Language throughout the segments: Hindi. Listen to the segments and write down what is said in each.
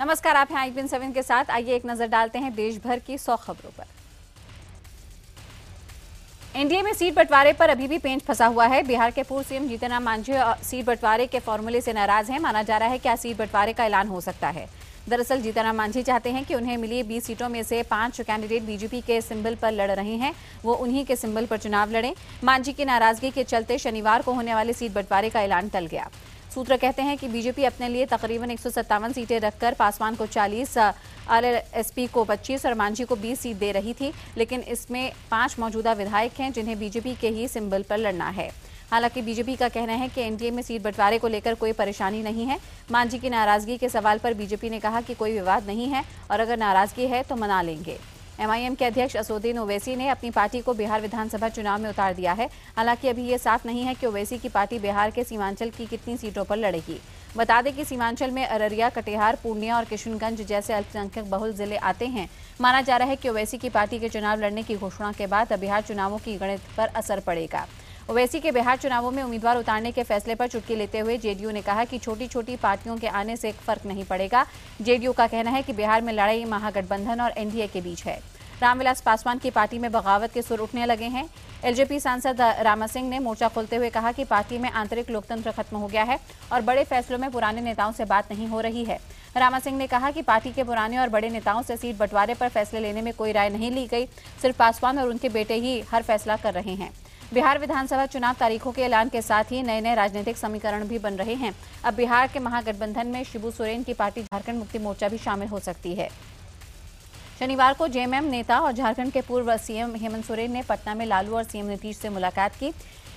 नमस्कार, आप हैं IPN7 के साथ। आइए एक नजर डालते हैं देश भर की 100 खबरों पर। एनडीए में सीट बंटवारे पर अभी भी पेंच फंसा हुआ है। बिहार के पूर्व सीएम जीतन राम मांझी सीट बंटवारे के फॉर्मूले से नाराज हैं। माना जा रहा है कि सीट बंटवारे का ऐलान हो सकता है। दरअसल जीतन राम मांझी चाहते हैं कि उन्हें मिली 20 सीटों में से 5 कैंडिडेट बीजेपी के सिंबल पर लड़ रहे हैं, वो उन्हीं के सिंबल पर चुनाव लड़ें। मांझी की नाराजगी के चलते शनिवार को होने वाले सीट बंटवारे का ऐलान टल गया। सूत्र कहते हैं कि बीजेपी अपने लिए तकरीबन 157 सीटें रखकर पासवान को 40, आरएलएसपी को 25 और मांझी को 20 सीट दे रही थी, लेकिन इसमें 5 मौजूदा विधायक हैं जिन्हें बीजेपी के ही सिंबल पर लड़ना है। हालांकि बीजेपी का कहना है कि एनडीए में सीट बंटवारे को लेकर कोई परेशानी नहीं है। मांझी की नाराजगी के सवाल पर बीजेपी ने कहा कि कोई विवाद नहीं है और अगर नाराजगी है तो मना लेंगे। एमआईएम के अध्यक्ष असदुद्दीन ओवैसी ने अपनी पार्टी को बिहार विधानसभा चुनाव में उतार दिया है। हालांकि अभी ये साफ नहीं है कि ओवैसी की पार्टी बिहार के सीमांचल की कितनी सीटों पर लड़ेगी। बता दें कि सीमांचल में अररिया, कटिहार, पूर्णिया और किशनगंज जैसे अल्पसंख्यक बहुल जिले आते हैं। माना जा रहा है कि ओवैसी की पार्टी के चुनाव लड़ने की घोषणा के बाद बिहार चुनावों की गणित पर असर पड़ेगा। ओवैसी के बिहार चुनावों में उम्मीदवार उतारने के फैसले पर चुटकी लेते हुए जेडीयू ने कहा कि छोटी छोटी पार्टियों के आने से फर्क नहीं पड़ेगा। जेडीयू का कहना है कि बिहार में लड़ाई महागठबंधन और एनडीए के बीच है। रामविलास पासवान की पार्टी में बगावत के सुर उठने लगे हैं। एलजेपी सांसद रामा सिंह ने मोर्चा खोलते हुए कहा कि पार्टी में आंतरिक लोकतंत्र खत्म हो गया है और बड़े फैसलों में पुराने नेताओं से बात नहीं हो रही है। रामा सिंह ने कहा कि पार्टी के पुराने और बड़े नेताओं से सीट बंटवारे पर फैसले लेने में कोई राय नहीं ली गई, सिर्फ पासवान और उनके बेटे ही हर फैसला कर रहे हैं। बिहार विधानसभा चुनाव तारीखों के ऐलान के साथ ही नए नए राजनीतिक समीकरण भी बन रहे हैं। अब बिहार के महागठबंधन में शिबू सोरेन की पार्टी झारखंड मुक्ति मोर्चा भी शामिल हो सकती है। शनिवार को जेएमएम नेता और झारखंड के पूर्व सीएम हेमंत सोरेन ने पटना में लालू और सीएम नीतीश से मुलाकात की।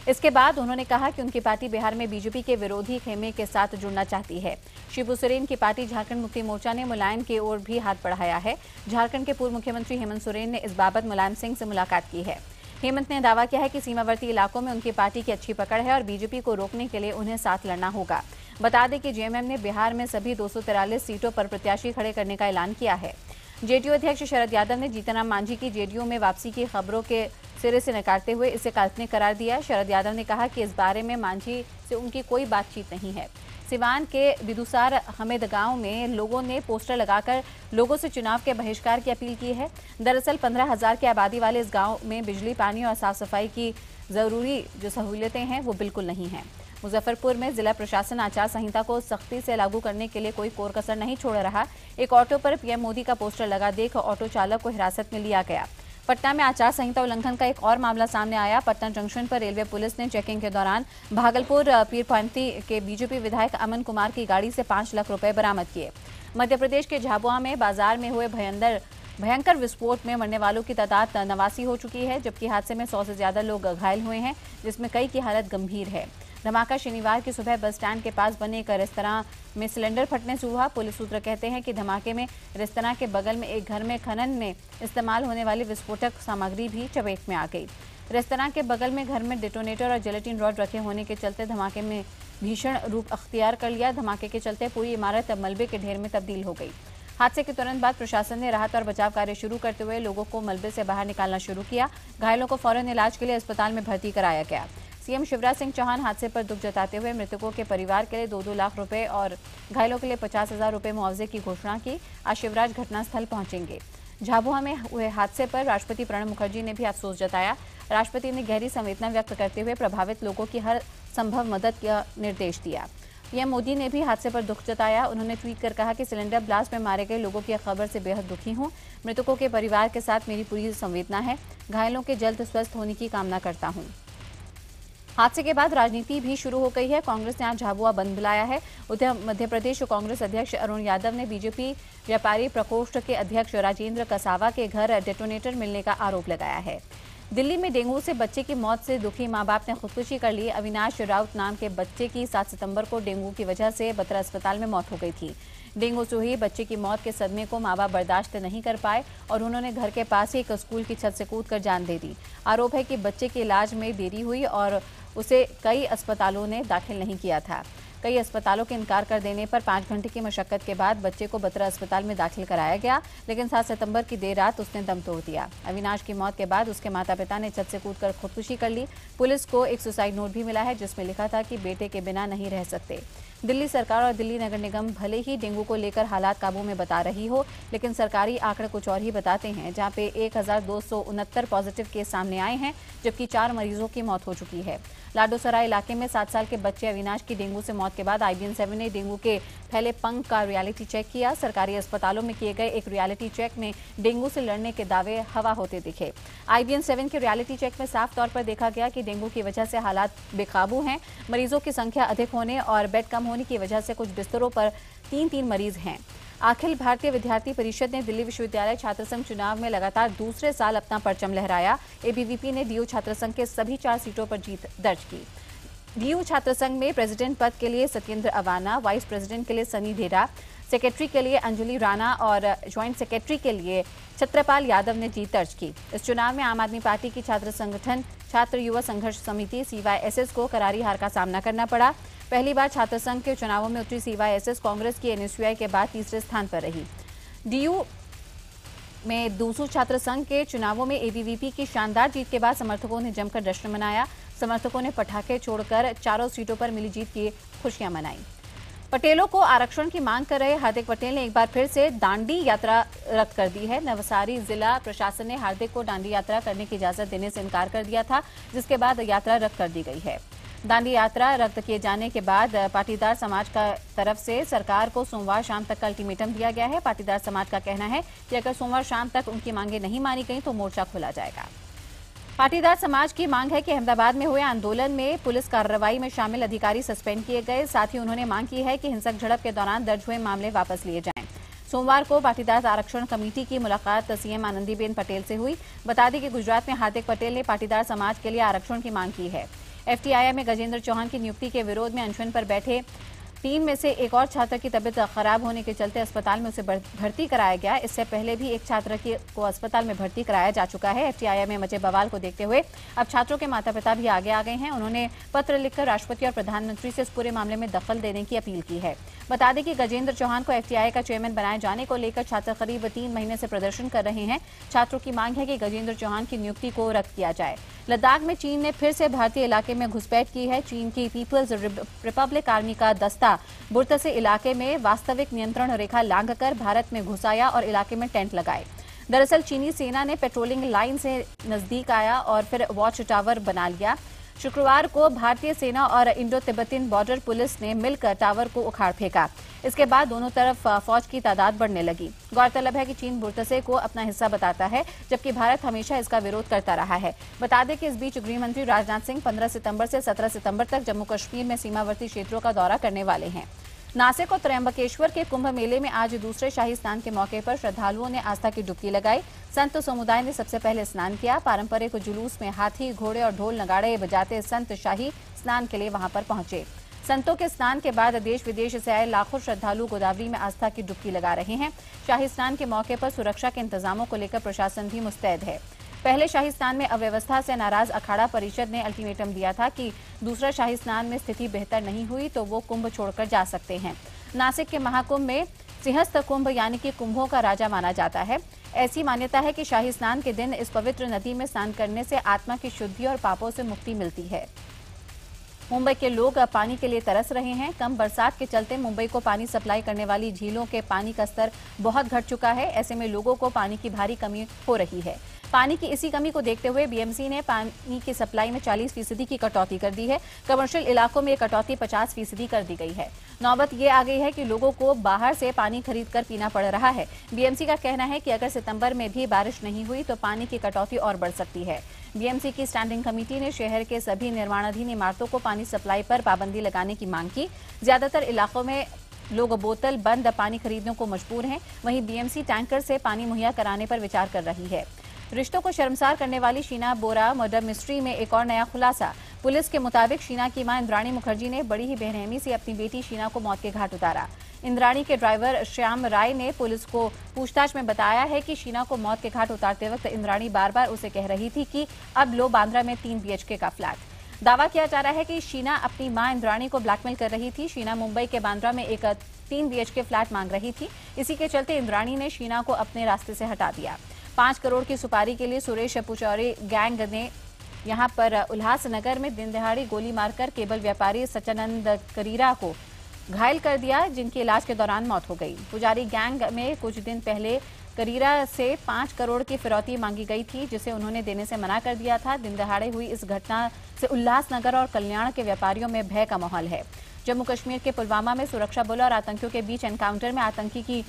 इसके बाद उन्होंने कहा कि उनकी पार्टी बिहार में बीजेपी के विरोधी खेमे के साथ जुड़ना चाहती है। शिबू सोरेन की पार्टी झारखंड मुक्ति मोर्चा ने मुलायम की ओर भी हाथ बढ़ाया है। झारखंड के पूर्व मुख्यमंत्री हेमंत सोरेन ने इस बाबत मुलायम सिंह से मुलाकात की है। हेमंत ने दावा किया है कि सीमावर्ती इलाकों में उनकी पार्टी की अच्छी पकड़ है और बीजेपी को रोकने के लिए उन्हें साथ लड़ना होगा। बता दें कि जेएमएम ने बिहार में सभी 243 सीटों पर प्रत्याशी खड़े करने का ऐलान किया है। जेडीयू अध्यक्ष शरद यादव ने जीतन राम मांझी की जेडीयू में वापसी की खबरों के सिरे से नकारते हुए इसे काल्पनिक करार दिया। शरद यादव ने कहा कि इस बारे में मांझी से उनकी कोई बातचीत नहीं है। सिवान के बिदुसार हमेद गांव में लोगों ने पोस्टर लगाकर लोगों से चुनाव के बहिष्कार की अपील की है। दरअसल 15,000 की आबादी वाले इस गांव में बिजली, पानी और साफ सफाई की जरूरी जो सहूलियतें हैं वो बिल्कुल नहीं हैं। मुजफ्फरपुर में जिला प्रशासन आचार संहिता को सख्ती से लागू करने के लिए कोई कोर कसर नहीं छोड़ रहा। एक ऑटो पर पीएम मोदी का पोस्टर लगा देख ऑटो चालक को हिरासत में लिया गया। पटना में आचार संहिता उल्लंघन का एक और मामला सामने आया। पटना जंक्शन पर रेलवे पुलिस ने चेकिंग के दौरान भागलपुर पीरपंथी के बीजेपी विधायक अमन कुमार की गाड़ी से 5 लाख रुपए बरामद किए। मध्य प्रदेश के झाबुआ में बाजार में हुए भयंकर विस्फोट में मरने वालों की तादाद 89 हो चुकी है, जबकि हादसे में 100 से ज्यादा लोग घायल हुए हैं, जिसमें कई की हालत गंभीर है। धमाका शनिवार की सुबह बस स्टैंड के पास बने एक रेस्तरां में सिलेंडर फटने से हुआ। पुलिस सूत्र कहते हैं कि धमाके में रेस्तरां के बगल में एक घर में खनन में इस्तेमाल होने वाली विस्फोटक सामग्री भी चपेट में आ गई। रेस्तरां के बगल में घर में डेटोनेटर और जिलेटिन रॉड रखे होने के चलते धमाके में भीषण रूप अख्तियार कर लिया। धमाके के चलते पूरी इमारत मलबे के ढेर में तब्दील हो गई। हादसे के तुरंत बाद प्रशासन ने राहत और बचाव कार्य शुरू करते हुए लोगों को मलबे से बाहर निकालना शुरू किया। घायलों को फौरन इलाज के लिए अस्पताल में भर्ती कराया गया। सीएम शिवराज सिंह चौहान हादसे पर दुख जताते हुए मृतकों के परिवार के लिए 2-2 लाख रुपए और घायलों के लिए 50,000 रुपए मुआवजे की घोषणा की। आज शिवराज घटनास्थल पहुंचेंगे। झाबुआ में हुए हादसे पर राष्ट्रपति प्रणब मुखर्जी ने भी अफसोस जताया। राष्ट्रपति ने गहरी संवेदना व्यक्त करते हुए प्रभावित लोगों की हर संभव मदद का निर्देश दिया। पीएम मोदी ने भी हादसे पर दुख जताया। उन्होंने ट्वीट कर कहा कि सिलेंडर ब्लास्ट में मारे गए लोगों की खबर से बेहद दुखी हूं। मृतकों के परिवार के साथ मेरी पूरी संवेदना है। घायलों के जल्द स्वस्थ होने की कामना करता हूं। हादसे के बाद राजनीति भी शुरू हो गई है। कांग्रेस ने आज झाबुआ बंद बुलाया है। उधर मध्य प्रदेश कांग्रेस अध्यक्ष अरुण यादव ने बीजेपी व्यापारी प्रकोष्ठ के अध्यक्ष राजेंद्र कसावा के घर डेटोनेटर मिलने का आरोप लगाया है। दिल्ली में डेंगू से बच्चे की मौत से दुखी मां बाप ने खुदकुशी कर ली। अविनाश राउत नाम के बच्चे की 7 सितंबर को डेंगू की वजह से बतरा अस्पताल में मौत हो गई थी। डेंगू से हुई बच्चे की मौत के सदमे को मां बाप बर्दाश्त नहीं कर पाए और उन्होंने घर के पास ही एक स्कूल की छत से कूदकर जान दे दी। आरोप है कि बच्चे के इलाज में देरी हुई और उसे कई अस्पतालों ने दाखिल नहीं किया था। कई अस्पतालों के इनकार कर देने पर 5 घंटे की मशक्कत के बाद बच्चे को बतरा अस्पताल में दाखिल कराया गया, लेकिन 7 सितंबर की देर रात उसने दम तोड़ दिया। अविनाश की मौत के बाद उसके माता पिता ने छत से कूदकर खुदकुशी कर ली। पुलिस को एक सुसाइड नोट भी मिला है जिसमें लिखा था कि बेटे के बिना नहीं रह सकते। दिल्ली सरकार और दिल्ली नगर निगम भले ही डेंगू को लेकर हालात काबू में बता रही हो, लेकिन सरकारी आंकड़े कुछ और ही बताते हैं, जहां पे 1269 पॉजिटिव केस सामने आए हैं, जबकि 4 मरीजों की मौत हो चुकी है। लाडोसराय इलाके में 7 साल के बच्चे अविनाश की डेंगू से मौत के बाद IBN-7 ने डेंगू के फैले पंख का रियलिटी चेक किया। सरकारी अस्पतालों में किए गए एक रियलिटी चेक में डेंगू से लड़ने के दावे हवा होते दिखे। IBN-7 के रियलिटी चेक में साफ तौर पर देखा गया कि डेंगू की वजह से हालात बेकाबू हैं। मरीजों की संख्या अधिक होने और बेड कम होने की वजह से कुछ बिस्तरों पर 3-3 मरीज हैं। अखिल भारतीय विद्यार्थी परिषद ने दिल्ली विश्वविद्यालय छात्र संघ चुनाव में लगातार दूसरे साल अपना परचम लहराया। ABVP ने DU छात्र संघ के सभी 4 सीटों पर जीत दर्ज की। DU छात्र संघ में प्रेसिडेंट पद के लिए सत्येंद्र अवाना, वाइस प्रेसिडेंट के लिए सनी ढेरा, सेक्रेटरी के लिए अंजलि राणा और ज्वाइंट सेक्रेटरी के लिए छत्रपाल यादव ने जीत दर्ज की। इस चुनाव में आम आदमी पार्टी की छात्र संगठन छात्र युवा संघर्ष समिति CYSS को करारी हार का सामना करना पड़ा। पहली बार छात्र संघ के चुनावों में उतरी CYSS कांग्रेस की NSUI के बाद तीसरे स्थान पर रही। DU में दूसू छात्र संघ के चुनावों में ABVP की शानदार जीत के बाद समर्थकों ने जमकर जश्न मनाया। समर्थकों ने पटाखे छोड़कर चारों सीटों पर मिली जीत की खुशियां मनाई। पटेलों को आरक्षण की मांग कर रहे हार्दिक पटेल ने एक बार फिर से दांडी यात्रा रद्द कर दी है। नवसारी जिला प्रशासन ने हार्दिक को दांडी यात्रा करने की इजाजत देने से इनकार कर दिया था, जिसके बाद यात्रा रद्द कर दी गई है। दांडी यात्रा रद्द किए जाने के बाद पाटीदार समाज का तरफ से सरकार को सोमवार शाम तक का अल्टीमेटम दिया गया है। पाटीदार समाज का कहना है कि अगर सोमवार शाम तक उनकी मांगें नहीं मानी गई तो मोर्चा खोला जाएगा। पाटीदार समाज की मांग है कि अहमदाबाद में हुए आंदोलन में पुलिस कार्रवाई में शामिल अधिकारी सस्पेंड किए गए। साथ ही उन्होंने मांग की है कि हिंसक झड़प के दौरान दर्ज हुए मामले वापस लिए जाएं। सोमवार को पाटीदार आरक्षण कमेटी की मुलाकात CM आनंदीबेन पटेल से हुई। बता दें कि गुजरात में हार्दिक पटेल ने पाटीदार समाज के लिए आरक्षण की मांग की है। FTII में गजेंद्र चौहान की नियुक्ति के विरोध में अनशन पर बैठे 3 में से एक और छात्र की तबीयत खराब होने के चलते अस्पताल में उसे भर्ती कराया गया। इससे पहले भी एक छात्र को अस्पताल में भर्ती कराया जा चुका है। FTII में मचे बवाल को देखते हुए अब छात्रों के माता पिता भी आगे आ गए हैं। उन्होंने पत्र लिखकर राष्ट्रपति और प्रधानमंत्री से इस पूरे मामले में दखल देने की अपील की है। बता दें कि गजेंद्र चौहान को FTII का चेयरमैन बनाए जाने को लेकर छात्र करीब 3 महीने से प्रदर्शन कर रहे हैं। छात्रों की मांग है कि गजेंद्र चौहान की नियुक्ति को रद्द किया जाए। लद्दाख में चीन ने फिर से भारतीय इलाके में घुसपैठ की है। चीन की पीपल्स रिपब्लिक आर्मी का दस्ता बुर्तसे इलाके में वास्तविक नियंत्रण रेखा लांघकर भारत में घुस आया और इलाके में टेंट लगाए। दरअसल चीनी सेना ने पेट्रोलिंग लाइन से नजदीक आया और फिर वॉच टावर बना लिया। शुक्रवार को भारतीय सेना और इंडो तिब्बतियन बॉर्डर पुलिस ने मिलकर टावर को उखाड़ फेंका। इसके बाद दोनों तरफ फौज की तादाद बढ़ने लगी। गौरतलब है कि चीन बुर्तसे को अपना हिस्सा बताता है, जबकि भारत हमेशा इसका विरोध करता रहा है। बता दें कि इस बीच गृह मंत्री राजनाथ सिंह 15 सितंबर से 17 सितंबर तक जम्मू कश्मीर में सीमावर्ती क्षेत्रों का दौरा करने वाले हैं। नासिक और त्र्यंबकेश्वर के कुंभ मेले में आज दूसरे शाही स्नान के मौके पर श्रद्धालुओं ने आस्था की डुबकी लगाई। संत समुदाय ने सबसे पहले स्नान किया। पारंपरिक जुलूस में हाथी, घोड़े और ढोल नगाड़े बजाते संत शाही स्नान के लिए वहां पर पहुंचे। संतों के स्नान के बाद देश विदेश से आए लाखों श्रद्धालु गोदावरी में आस्था की डुबकी लगा रहे हैं। शाही स्नान के मौके पर सुरक्षा के इंतजामों को लेकर प्रशासन भी मुस्तैद है। पहले शाही स्नान में अव्यवस्था से नाराज अखाड़ा परिषद ने अल्टीमेटम दिया था कि दूसरा शाही स्नान में स्थिति बेहतर नहीं हुई तो वो कुंभ छोड़कर जा सकते हैं। नासिक के महाकुंभ में सिंहस्थ कुंभ यानी कि कुंभों का राजा माना जाता है। ऐसी मान्यता है कि शाही स्नान के दिन इस पवित्र नदी में स्नान करने से आत्मा की शुद्धि और पापों से मुक्ति मिलती है। मुंबई के लोग पानी के लिए तरस रहे हैं। कम बरसात के चलते मुंबई को पानी सप्लाई करने वाली झीलों के पानी का स्तर बहुत घट चुका है। ऐसे में लोगों को पानी की भारी कमी हो रही है। पानी की इसी कमी को देखते हुए BMC ने पानी की सप्लाई में 40% की कटौती कर दी है। कमर्शियल इलाकों में ये कटौती 50% कर दी गई है। नौबत ये आ गई है कि लोगों को बाहर से पानी खरीदकर पीना पड़ रहा है। BMC का कहना है कि अगर सितंबर में भी बारिश नहीं हुई तो पानी की कटौती और बढ़ सकती है। BMC की स्टैंडिंग कमेटी ने शहर के सभी निर्माणाधीन इमारतों को पानी सप्लाई पर पाबंदी लगाने की मांग की। ज्यादातर इलाकों में लोग बोतल बंद पानी खरीदने को मजबूर हैं। वहीं BMC टैंकर से पानी मुहैया कराने पर विचार कर रही है। रिश्तों को शर्मसार करने वाली शीना बोरा मर्डर मिस्ट्री में एक और नया खुलासा। पुलिस के मुताबिक शीना की मां इंद्राणी मुखर्जी ने बड़ी ही बेरहमी से अपनी बेटी शीना को मौत के घाट उतारा। इंद्राणी के ड्राइवर श्याम राय ने पुलिस को पूछताछ में बताया है कि शीना को मौत के घाट उतारते वक्त इंद्राणी बार बार उसे कह रही थी कि अब लो बांद्रा में 3 BHK का फ्लैट। दावा किया जा रहा है कि शीना अपनी मां इंद्राणी को ब्लैकमेल कर रही थी। शीना मुंबई के बांद्रा में एक 3 BHK फ्लैट मांग रही थी। इसी के चलते इंद्राणी ने शीना को अपने रास्ते से हटा दिया। 5 करोड़ की सुपारी के लिए सुरेश पुचौरी गैंग ने यहां पर उल्लासनगर में दिन दहाड़ी गोली मारकर केबल व्यापारी सच्चानंद करीरा को घायल कर दिया, जिनकी इलाज के दौरान मौत हो गई। पुजारी गैंग में कुछ दिन पहले करीरा से 5 करोड़ की फिरौती मांगी गई थी, जिसे उन्होंने देने से मना कर दिया था। दिन दहाड़े हुई इस घटना से उल्लासनगर और कल्याण के व्यापारियों में भय का माहौल है। जम्मू कश्मीर के पुलवामा में सुरक्षा बलों और आतंकियों के बीच एनकाउंटर में आतंकी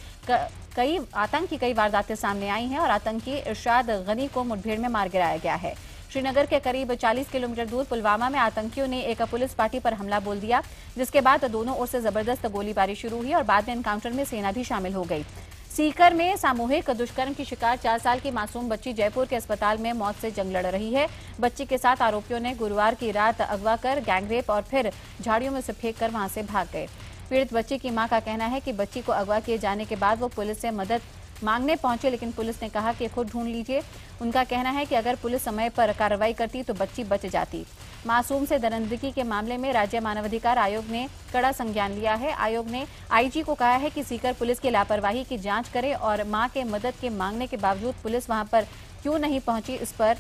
कई वारदातें सामने आई हैं और आतंकी इरशाद गनी को मुठभेड़ में मार गिराया गया है। श्रीनगर के करीब 40 किलोमीटर दूर पुलवामा में आतंकियों ने एक पुलिस पार्टी पर हमला बोल दिया, जिसके बाद दोनों ओर से जबरदस्त गोलीबारी शुरू हुई और बाद में एनकाउंटर में सेना भी शामिल हो गई। सीकर में सामूहिक दुष्कर्म की शिकार 4 साल की मासूम बच्ची जयपुर के अस्पताल में मौत से जंग लड़ रही है। बच्ची के साथ आरोपियों ने गुरुवार की रात अगवा कर गैंगरेप और फिर झाड़ियों में से फेंककर वहां से भाग गए। पीड़ित बच्ची की मां का कहना है कि बच्ची को अगवा किए जाने के बाद वो पुलिस से मदद मांगने पहुंचे, लेकिन पुलिस ने कहा कि खुद ढूंढ लीजिए। उनका कहना है कि अगर पुलिस समय पर कार्रवाई करती तो बच्ची बच जाती। मासूम से दरिंदगी के मामले में राज्य मानवाधिकार आयोग ने कड़ा संज्ञान लिया है। आयोग ने आईजी को कहा है कि सीकर पुलिस की लापरवाही की जांच करे और मां के मदद के मांगने के बावजूद पुलिस वहां पर क्यों नहीं पहुंची, इस पर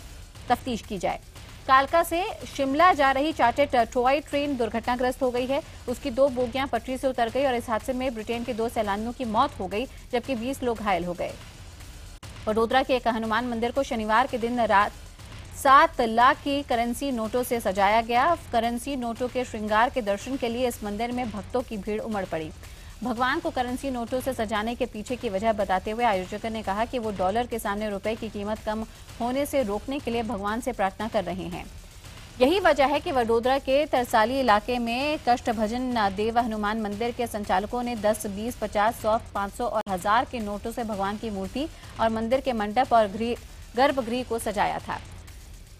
तफ्तीश की जाए। कालका से शिमला जा रही चार्टर्ड टॉय ट्रेन दुर्घटनाग्रस्त हो गई है। उसकी 2 बोगियां पटरी से उतर गई और इस हादसे में ब्रिटेन के 2 सैलानियों की मौत हो गई, जबकि 20 लोग घायल हो गए। वडोदरा के एक हनुमान मंदिर को शनिवार के दिन रात 7 लाख की करेंसी नोटों से सजाया गया। करेंसी नोटों के श्रृंगार के दर्शन के लिए इस मंदिर में भक्तों की भीड़ उमड़ पड़ी। भगवान को करेंसी नोटों से सजाने के पीछे की वजह बताते हुए आयोजकों ने कहा कि वो डॉलर के सामने रुपए की कीमत कम होने से रोकने के लिए भगवान से प्रार्थना कर रहे हैं। यही वजह है कि वडोदरा के तरसाली इलाके में कष्टभजन देव हनुमान मंदिर के संचालकों ने 10, 20, 50, 100, 500 और 1000 के नोटों से भगवान की मूर्ति और मंदिर के मंडप और गर्भगृह को सजाया था।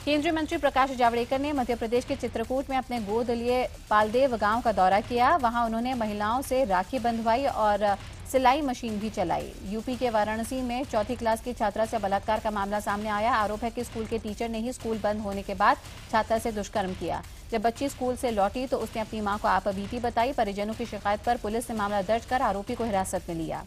केंद्रीय मंत्री प्रकाश जावड़ेकर ने मध्य प्रदेश के चित्रकूट में अपने गोद लिए पालदेव गांव का दौरा किया। वहां उन्होंने महिलाओं से राखी बंधवाई और सिलाई मशीन भी चलाई। यूपी के वाराणसी में 4th क्लास की छात्रा से बलात्कार का मामला सामने आया। आरोप है कि स्कूल के टीचर ने ही स्कूल बंद होने के बाद छात्रा से दुष्कर्म किया। जब बच्ची स्कूल से लौटी तो उसने अपनी मां को आपबीती बताई। परिजनों की शिकायत पर पुलिस ने मामला दर्ज कर आरोपी को हिरासत में लिया।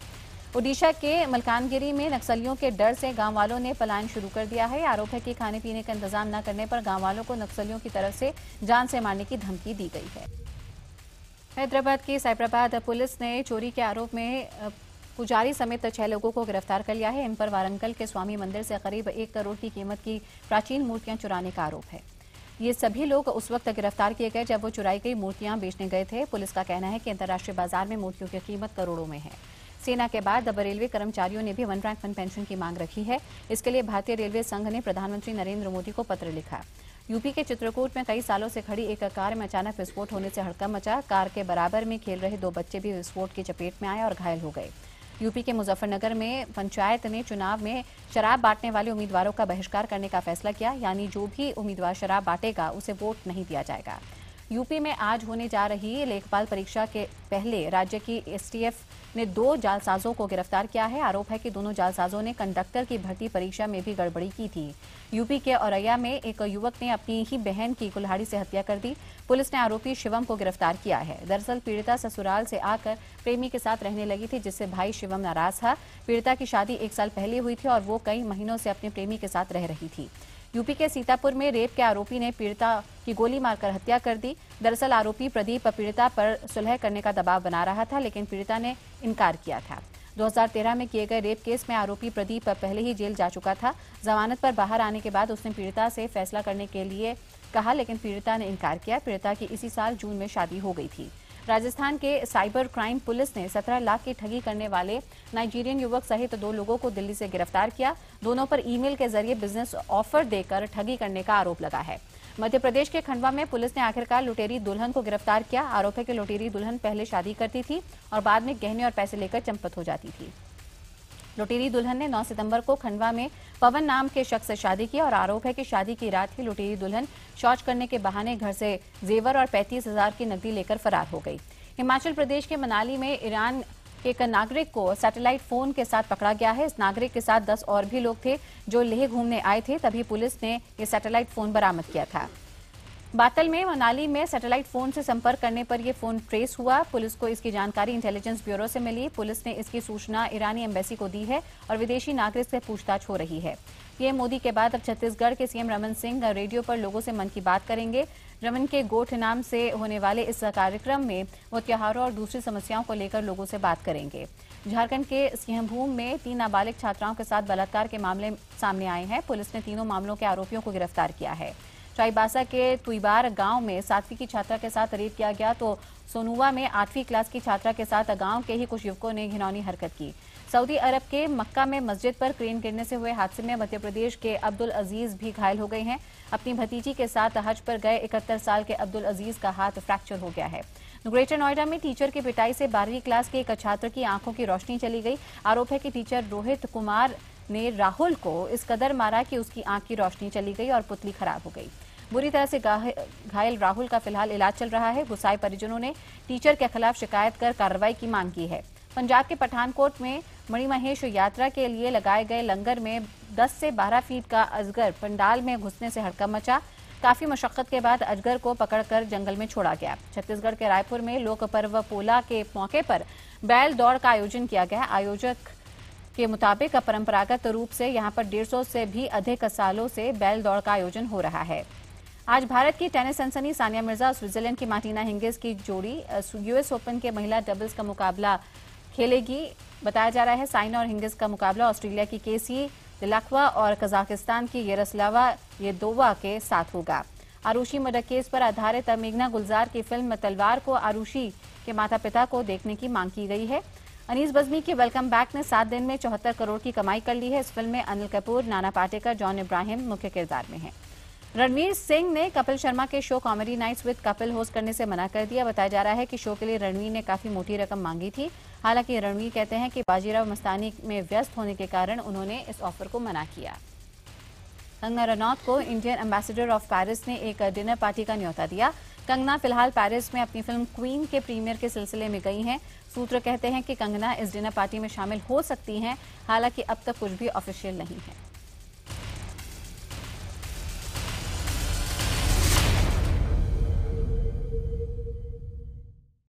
ओडिशा के मलकानगिरी में नक्सलियों के डर से गांव वालों ने पलायन शुरू कर दिया है। आरोप है कि खाने पीने का इंतजाम न करने पर गांव वालों को नक्सलियों की तरफ से जान से मारने की धमकी दी गई है। हैदराबाद की साइबराबाद पुलिस ने चोरी के आरोप में पुजारी समेत 6 लोगों को गिरफ्तार कर लिया है। इन पर वारंगल के स्वामी मंदिर से करीब 1 करोड़ की कीमत की प्राचीन मूर्तियां चुराने का आरोप है। ये सभी लोग उस वक्त गिरफ्तार किए गए जब वो चुराई गई मूर्तियां बेचने गए थे। पुलिस का कहना है कि अंतर्राष्ट्रीय बाजार में मूर्तियों की कीमत करोड़ों में है। सेना के बाद अब रेलवे कर्मचारियों ने भी 1 रैंक 1 पेंशन की मांग रखी है। इसके लिए भारतीय रेलवे संघ ने प्रधानमंत्री नरेंद्र मोदी को पत्र लिखा। यूपी के चित्रकूट में कई सालों से खड़ी एक कार में अचानक विस्फोट होने से हड़कंप मचा। कार के बराबर में खेल रहे 2 बच्चे भी विस्फोट की चपेट में आए और घायल हो गए। यूपी के मुजफ्फरनगर में पंचायत ने चुनाव में शराब बांटने वाले उम्मीदवारों का बहिष्कार करने का फैसला किया, यानी जो भी उम्मीदवार शराब बांटेगा उसे वोट नहीं दिया जाएगा। यूपी में आज होने जा रही लेखपाल परीक्षा के पहले राज्य की एसटीएफ ने 2 जालसाजों को गिरफ्तार किया है। आरोप है कि दोनों जालसाजों ने कंडक्टर की भर्ती परीक्षा में भी गड़बड़ी की थी। यूपी के औरैया में एक युवक ने अपनी ही बहन की कुल्हाड़ी से हत्या कर दी। पुलिस ने आरोपी शिवम को गिरफ्तार किया है। दरअसल पीड़िता ससुराल से आकर प्रेमी के साथ रहने लगी थी, जिससे भाई शिवम नाराज था। पीड़िता की शादी 1 साल पहले हुई थी और वो कई महीनों से अपने प्रेमी के साथ रह रही थी। यूपी के सीतापुर में रेप के आरोपी ने पीड़िता की गोली मारकर हत्या कर दी। दरअसल आरोपी प्रदीप पीड़िता पर सुलह करने का दबाव बना रहा था, लेकिन पीड़िता ने इनकार किया था। 2013 में किए गए रेप केस में आरोपी प्रदीप पहले ही जेल जा चुका था। जमानत पर बाहर आने के बाद उसने पीड़िता से फैसला करने के लिए कहा, लेकिन पीड़िता ने इनकार किया। पीड़िता की इसी साल जून में शादी हो गई थी। राजस्थान के साइबर क्राइम पुलिस ने 17 लाख की ठगी करने वाले नाइजीरियन युवक सहित 2 लोगों को दिल्ली से गिरफ्तार किया। दोनों पर ईमेल के जरिए बिजनेस ऑफर देकर ठगी करने का आरोप लगा है। मध्य प्रदेश के खंडवा में पुलिस ने आखिरकार लुटेरी दुल्हन को गिरफ्तार किया। आरोप है कि लुटेरी दुल्हन पहले शादी करती थी और बाद में गहने और पैसे लेकर चंपत हो जाती थी। लुटेरी दुल्हन ने 9 सितंबर को खंडवा में पवन नाम के शख्स से शादी की और आरोप है कि शादी की रात ही लुटेरी दुल्हन शौच करने के बहाने घर से जेवर और 35,000 की नकदी लेकर फरार हो गई। हिमाचल प्रदेश के मनाली में ईरान के एक नागरिक को सैटेलाइट फोन के साथ पकड़ा गया है। इस नागरिक के साथ 10 और भी लोग थे जो लेह घूमने आए थे, तभी पुलिस ने ये सैटेलाइट फोन बरामद किया था। बातल में मनाली में सैटेलाइट फोन से संपर्क करने पर यह फोन ट्रेस हुआ। पुलिस को इसकी जानकारी इंटेलिजेंस ब्यूरो से मिली। पुलिस ने इसकी सूचना ईरानी एम्बेसी को दी है और विदेशी नागरिक से पूछताछ हो रही है। पीएम मोदी के बाद अब छत्तीसगढ़ के सीएम रमन सिंह रेडियो पर लोगों से मन की बात करेंगे। रमन के गोठ नाम से होने वाले इस कार्यक्रम में वो त्योहारों और दूसरी समस्याओं को लेकर लोगों से बात करेंगे। झारखंड के सिंहभूम में 3 नाबालिग छात्राओं के साथ बलात्कार के मामले सामने आए हैं। पुलिस ने तीनों मामलों के आरोपियों को गिरफ्तार किया है। चाईबासा के तुईबार गांव में 7वीं की छात्रा के साथ रेप किया गया तो सोनुवा में 8वीं क्लास की छात्रा के साथ गांव के ही कुछ युवकों ने घिनौनी हरकत की। सऊदी अरब के मक्का में मस्जिद पर क्रेन गिरने से हुए हादसे में मध्य प्रदेश के अब्दुल अजीज भी घायल हो गए हैं। अपनी भतीजी के साथ हज पर गए 71 साल के अब्दुल अजीज का हाथ फ्रैक्चर हो गया है। ग्रेटर नोएडा में टीचर की पिटाई से 12वीं क्लास के एक छात्र की आंखों की रोशनी चली गई। आरोप है कि टीचर रोहित कुमार ने राहुल को इस कदर मारा कि उसकी आंख की रोशनी चली गई और पुतली खराब हो गई। बुरी तरह से घायल राहुल का फिलहाल इलाज चल रहा है। गुस्साए परिजनों ने टीचर के खिलाफ शिकायत कर कार्रवाई की मांग की है। पंजाब के पठानकोट में मणिमहेश यात्रा के लिए लगाए गए लंगर में 10 से 12 फीट का अजगर पंडाल में घुसने से हड़कंप मचा। काफी मशक्कत के बाद अजगर को पकड़कर जंगल में छोड़ा गया। छत्तीसगढ़ के रायपुर में लोक पर्व पोला के मौके पर बैल दौड़ का आयोजन किया गया। आयोजक के मुताबिक परंपरागत रूप से यहां पर 150 से भी अधिक सालों से बैल दौड़ का आयोजन हो रहा है। आज भारत की टेनिस सनसनी सानिया मिर्जा और स्विट्जरलैंड की मार्टिना हिंगिस की जोड़ी यूएस ओपन के महिला डबल्स का मुकाबला खेलेगी। बताया जा रहा है साइना और हिंगिस का मुकाबला ऑस्ट्रेलिया की केसी दिलाखवा और कजाकिस्तान की येरोस्लावा येदोवा के साथ होगा। आरुषि मडकेस पर आधारित मेघना गुलजार की फिल्म तलवार को आरुषि के माता पिता को देखने की मांग की गई है। अनीस बज़मी की वेलकम बैक ने 7 दिन में 74 करोड़ की कमाई कर ली है। इस फिल्म में अनिल कपूर, नाना पाटेकर, जॉन इब्राहिम मुख्य किरदार में हैं। रणवीर सिंह ने कपिल शर्मा के show comedy nights with Kapil host करने से मना कर दिया। बताया जा रहा है कि शो के लिए रणवीर ने काफी मोटी रकम मांगी थी। हालांकि रणवीर कहते हैं कि बाजीराव मस्तानी में व्यस्त होने के कारण उन्होंने इस ऑफर को मना किया। कंगना रनौत को इंडियन एम्बेसडर ऑफ पेरिस ने एक डिनर पार्टी का न्योता दिया। कंगना फिलहाल पेरिस में अपनी फिल्म क्वीन के प्रीमियर के सिलसिले में गई हैं। सूत्र कहते हैं कि कंगना इस डिनर पार्टी में शामिल हो सकती हैं। हालांकि अब तक कुछ भी ऑफिशियल नहीं है।